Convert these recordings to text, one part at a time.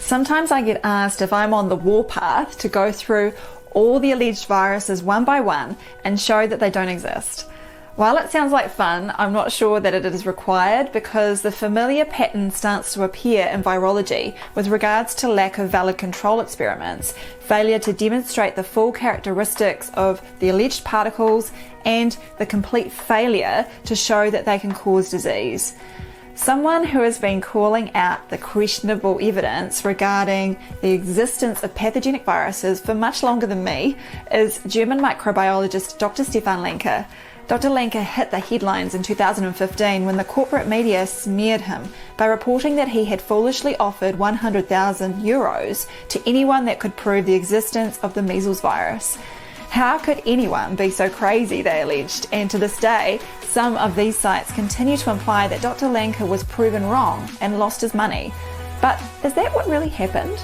Sometimes I get asked if I'm on the warpath to go through all the alleged viruses one by one and show that they don't exist. While it sounds like fun, I'm not sure that it is required because the familiar pattern starts to appear in virology with regards to lack of valid control experiments, failure to demonstrate the full characteristics of the alleged particles, and the complete failure to show that they can cause disease. Someone who has been calling out the questionable evidence regarding the existence of pathogenic viruses for much longer than me is German microbiologist Dr. Stefan Lenker. Dr. Lenker hit the headlines in 2015 when the corporate media smeared him by reporting that he had foolishly offered 100,000 euros to anyone that could prove the existence of the measles virus. How could anyone be so crazy, they alleged, and to this day, some of these sites continue to imply that Dr. Lenker was proven wrong and lost his money. But is that what really happened?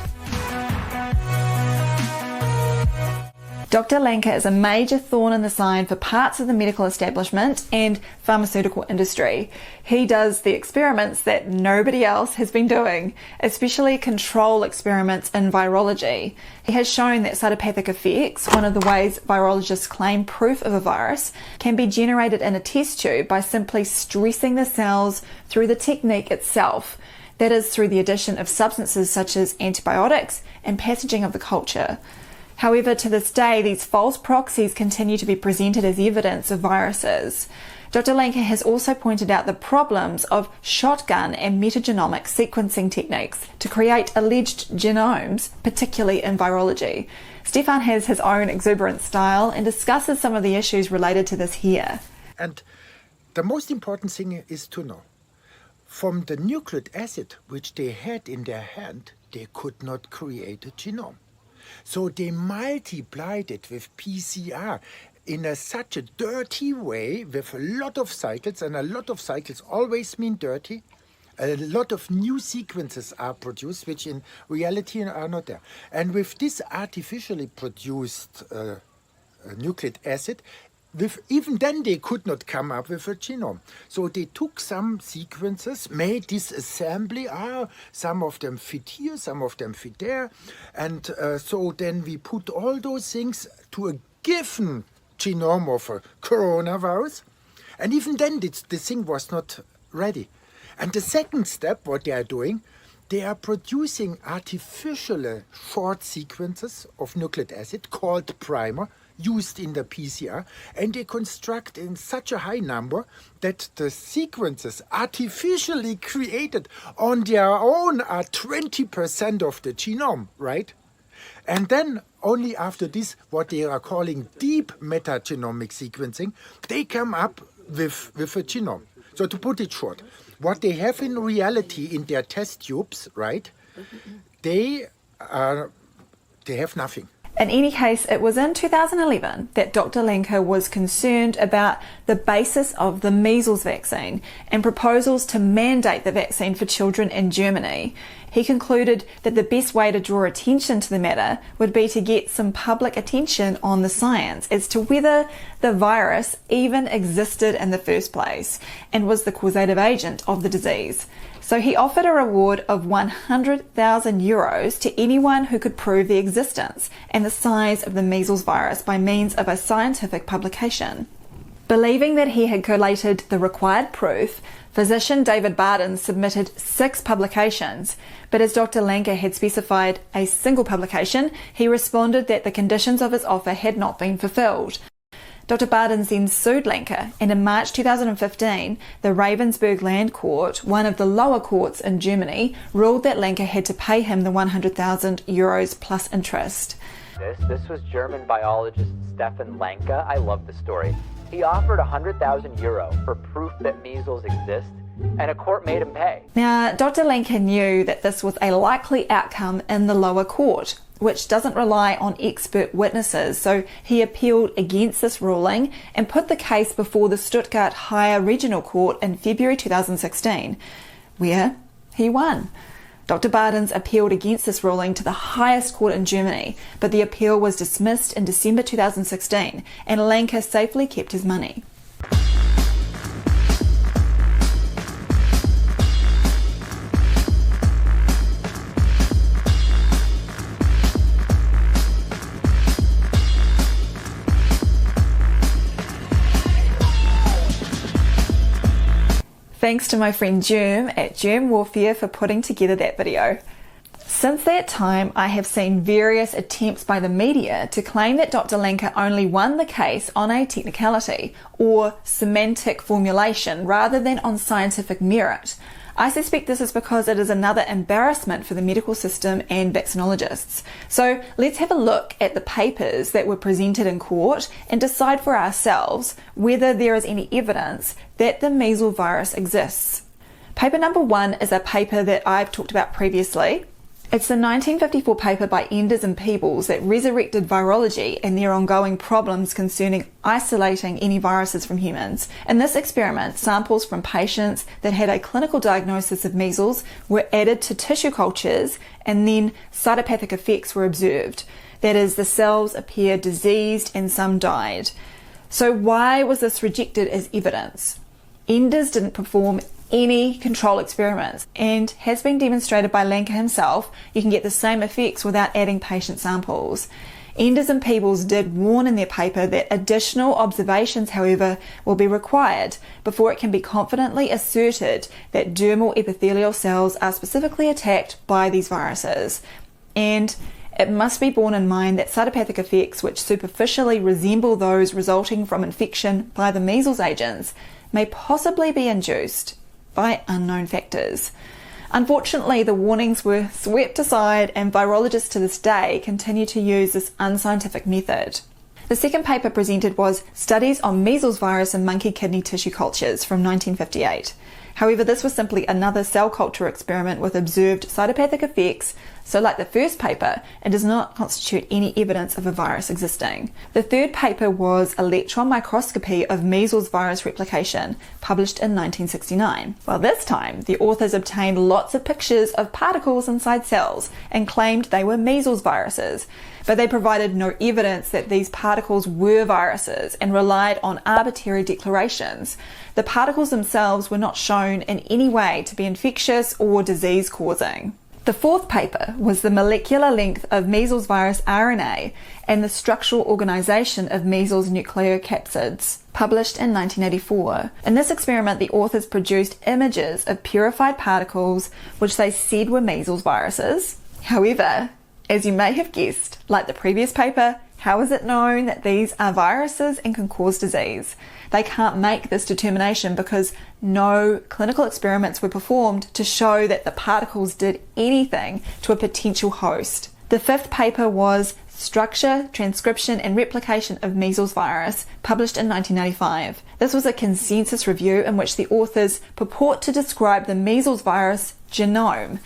Dr. Lenker is a major thorn in the side for parts of the medical establishment and pharmaceutical industry. He does the experiments that nobody else has been doing, especially control experiments in virology. He has shown that cytopathic effects, one of the ways virologists claim proof of a virus, can be generated in a test tube by simply stressing the cells through the technique itself. That is, through the addition of substances such as antibiotics and passaging of the culture. However, to this day, these false proxies continue to be presented as evidence of viruses. Dr. Lenker has also pointed out the problems of shotgun and metagenomic sequencing techniques to create alleged genomes, particularly in virology. Stefan has his own exuberant style and discusses some of the issues related to this here. And the most important thing is to know, from the nucleic acid which they had in their hand, they could not create a genome. So they multiplied it with PCR in such a dirty way with a lot of cycles, and a lot of cycles always mean dirty. A lot of new sequences are produced, which in reality are not there. And with this artificially produced nucleic acid, even then they could not come up with a genome. So they took some sequences, made this assembly, some of them fit here, some of them fit there, and so then we put all those things to a given genome of a coronavirus, and even then the thing was not ready. And the second step, what they are doing, they are producing artificial short sequences of nucleic acid called primer, used in the PCR, and they construct in such a high number that the sequences artificially created on their own are 20% of the genome, right? And then only after this, what they are calling deep metagenomic sequencing, they come up with a genome. So to put it short, what they have in reality in their test tubes, right, they have nothing. In any case, it was in 2011 that Dr. Lenker was concerned about the basis of the measles vaccine and proposals to mandate the vaccine for children in Germany. He concluded that the best way to draw attention to the matter would be to get some public attention on the science as to whether the virus even existed in the first place and was the causative agent of the disease. So he offered a reward of 100,000 euros to anyone who could prove the existence and the size of the measles virus by means of a scientific publication. Believing that he had collated the required proof, physician David Barden submitted 6 publications, but as Dr. Lenker had specified a single publication, he responded that the conditions of his offer had not been fulfilled. Dr. Barden then sued Lenker, and in March 2015, the Ravensburg Land Court, one of the lower courts in Germany, ruled that Lenker had to pay him the 100,000 euros plus interest. This was German biologist Stefan Lenker. I love the story. He offered 100,000 euro for proof that measles exist, and a court made him pay. Now, Dr. Lenker knew that this was a likely outcome in the lower court, which doesn't rely on expert witnesses, so he appealed against this ruling and put the case before the Stuttgart Higher Regional Court in February 2016, where he won. Dr. Bardens appealed against this ruling to the highest court in Germany, but the appeal was dismissed in December 2016, and Lenker safely kept his money. Thanks to my friend Germ at Germ Warfare for putting together that video. Since that time, I have seen various attempts by the media to claim that Dr. Lanka only won the case on a technicality or semantic formulation rather than on scientific merit. I suspect this is because it is another embarrassment for the medical system and vaccinologists. So let's have a look at the papers that were presented in court and decide for ourselves whether there is any evidence that the measles virus exists. Paper number 1 is a paper that I've talked about previously. It's the 1954 paper by Enders and Peebles that resurrected virology and their ongoing problems concerning isolating any viruses from humans. In this experiment, samples from patients that had a clinical diagnosis of measles were added to tissue cultures and then cytopathic effects were observed. That is, the cells appeared diseased and some died. So why was this rejected as evidence? Enders didn't perform any control experiments, and has been demonstrated by Lanka himself you can get the same effects without adding patient samples. Enders and Peebles did warn in their paper that additional observations, however, will be required before it can be confidently asserted that dermal epithelial cells are specifically attacked by these viruses. And it must be borne in mind that cytopathic effects which superficially resemble those resulting from infection by the measles agents may possibly be induced by unknown factors. Unfortunately, the warnings were swept aside and virologists to this day continue to use this unscientific method. The second paper presented was Studies on Measles Virus in Monkey Kidney Tissue Cultures from 1958. However, this was simply another cell culture experiment with observed cytopathic effects, so like the first paper, it does not constitute any evidence of a virus existing. The third paper was Electron Microscopy of Measles Virus Replication, published in 1969. Well, this time, the authors obtained lots of pictures of particles inside cells and claimed they were measles viruses, but they provided no evidence that these particles were viruses and relied on arbitrary declarations. The particles themselves were not shown in any way to be infectious or disease-causing. The fourth paper was the molecular length of measles virus RNA and the structural organization of measles nucleocapsids, published in 1984. In this experiment, the authors produced images of purified particles which they said were measles viruses. However, as you may have guessed, like the previous paper, how is it known that these are viruses and can cause disease? They can't make this determination because no clinical experiments were performed to show that the particles did anything to a potential host. The fifth paper was Structure, Transcription and Replication of Measles Virus, published in 1995. This was a consensus review in which the authors purport to describe the measles virus genome.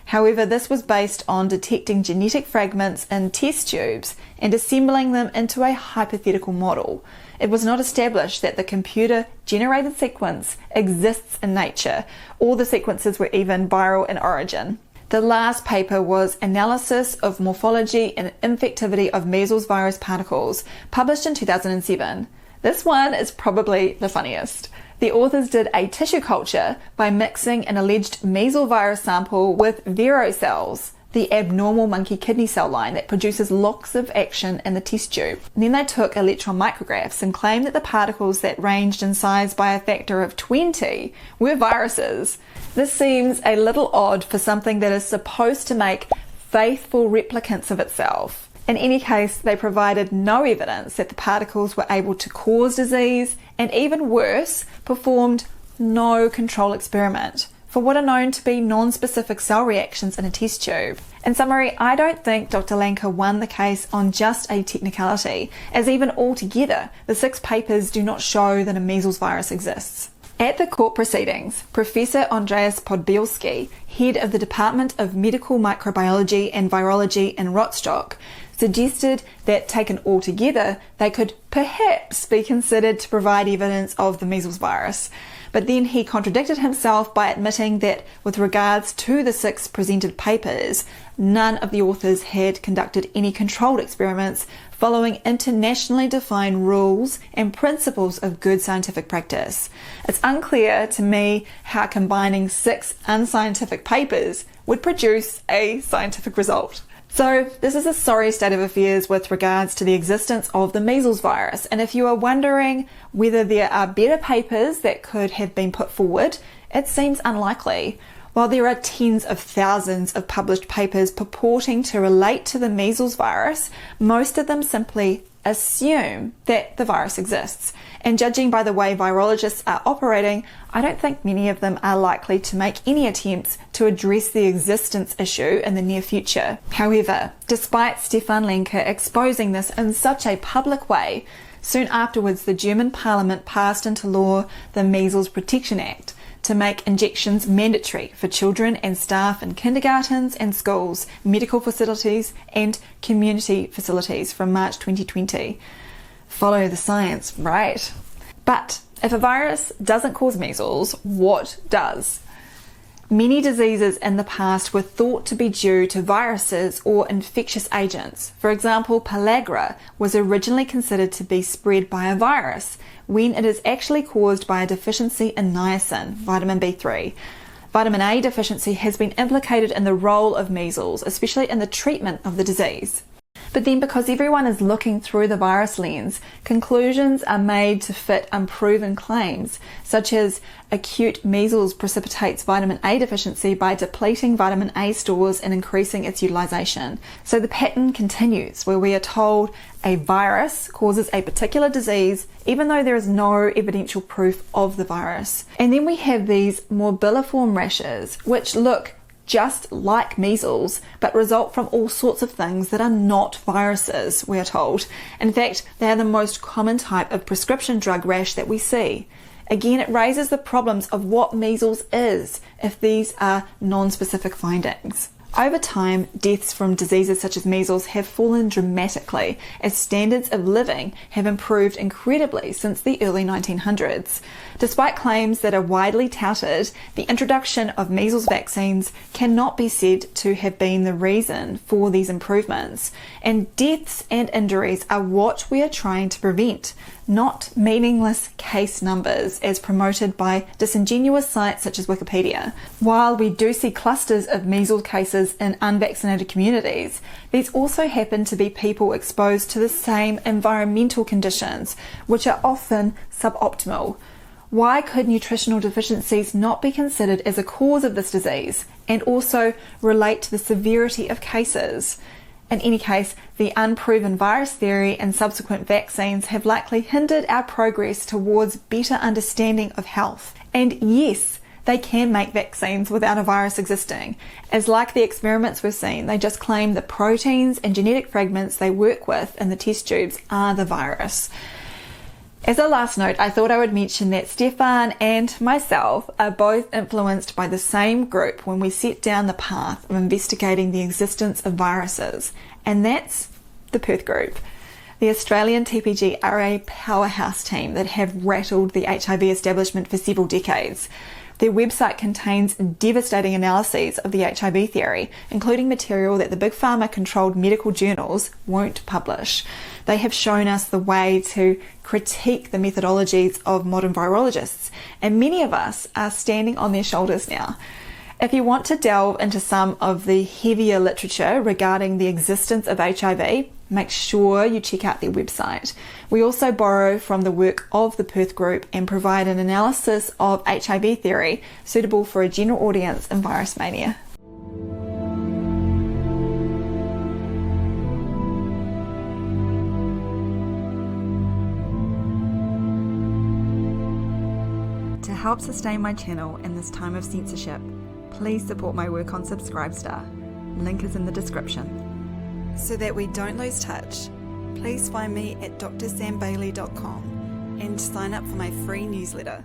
However, this was based on detecting genetic fragments in test tubes and assembling them into a hypothetical model. It was not established that the computer-generated sequence exists in nature, or the sequences were even viral in origin. The last paper was Analysis of Morphology and Infectivity of Measles Virus Particles, published in 2007. This one is probably the funniest. The authors did a tissue culture by mixing an alleged measles virus sample with Vero cells, the abnormal monkey kidney cell line that produces locks of action in the test tube. Then they took electron micrographs and claimed that the particles that ranged in size by a factor of 20 were viruses. This seems a little odd for something that is supposed to make faithful replicants of itself. In any case, they provided no evidence that the particles were able to cause disease, and even worse, performed no control experiment for what are known to be non-specific cell reactions in a test tube. In summary, I don't think Dr. Lanka won the case on just a technicality, as even altogether, the 6 papers do not show that a measles virus exists. At the court proceedings, Professor Andreas Podbielski, head of the Department of Medical Microbiology and Virology in Rostock, suggested that taken all together, they could perhaps be considered to provide evidence of the measles virus. But then he contradicted himself by admitting that with regards to the 6 presented papers, none of the authors had conducted any controlled experiments following internationally defined rules and principles of good scientific practice. It's unclear to me how combining 6 unscientific papers would produce a scientific result. So this is a sorry state of affairs with regards to the existence of the measles virus. And if you are wondering whether there are better papers that could have been put forward It seems unlikely. While there are tens of thousands of published papers purporting to relate to the measles virus, most of them simply assume that the virus exists. And judging by the way virologists are operating, I don't think many of them are likely to make any attempts to address the existence issue in the near future. However, despite Stefan Lenker exposing this in such a public way, soon afterwards the German parliament passed into law the Measles Protection Act to make injections mandatory for children and staff in kindergartens and schools, medical facilities and community facilities from March 2020. Follow the science, right? But if a virus doesn't cause measles, what does? Many diseases in the past were thought to be due to viruses or infectious agents. For example, pellagra was originally considered to be spread by a virus when it is actually caused by a deficiency in niacin, vitamin B3. Vitamin A deficiency has been implicated in the role of measles, especially in the treatment of the disease. But then because everyone is looking through the virus lens, conclusions are made to fit unproven claims, such as acute measles precipitates vitamin A deficiency by depleting vitamin A stores and increasing its utilization. So the pattern continues, where we are told a virus causes a particular disease, even though there is no evidential proof of the virus. And then we have these morbilliform rashes, which look just like measles, but result from all sorts of things that are not viruses, we are told. In fact, they are the most common type of prescription drug rash that we see. Again, it raises the problems of what measles is if these are non-specific findings. Over time, deaths from diseases such as measles have fallen dramatically as standards of living have improved incredibly since the early 1900s. Despite claims that are widely touted, the introduction of measles vaccines cannot be said to have been the reason for these improvements. And deaths and injuries are what we are trying to prevent, not meaningless case numbers as promoted by disingenuous sites such as Wikipedia. While we do see clusters of measles cases in unvaccinated communities, these also happen to be people exposed to the same environmental conditions, which are often suboptimal. Why could nutritional deficiencies not be considered as a cause of this disease and also relate to the severity of cases? In any case, the unproven virus theory and subsequent vaccines have likely hindered our progress towards better understanding of health. And yes, they can make vaccines without a virus existing, as like the experiments we've seen, they just claim the proteins and genetic fragments they work with in the test tubes are the virus. As a last note, I thought I would mention that Stefan and myself are both influenced by the same group when we set down the path of investigating the existence of viruses, and that's the Perth group. The Australian TPG are a powerhouse team that have rattled the HIV establishment for several decades. Their website contains devastating analyses of the HIV theory, including material that the big pharma-controlled medical journals won't publish. They have shown us the way to critique the methodologies of modern virologists, and many of us are standing on their shoulders now. If you want to delve into some of the heavier literature regarding the existence of HIV, make sure you check out their website. We also borrow from the work of the Perth group and provide an analysis of HIV theory suitable for a general audience in virus mania. To help sustain my channel in this time of censorship, please support my work on Subscribestar. Link is in the description. So that we don't lose touch, please find me at drsambailey.com and sign up for my free newsletter.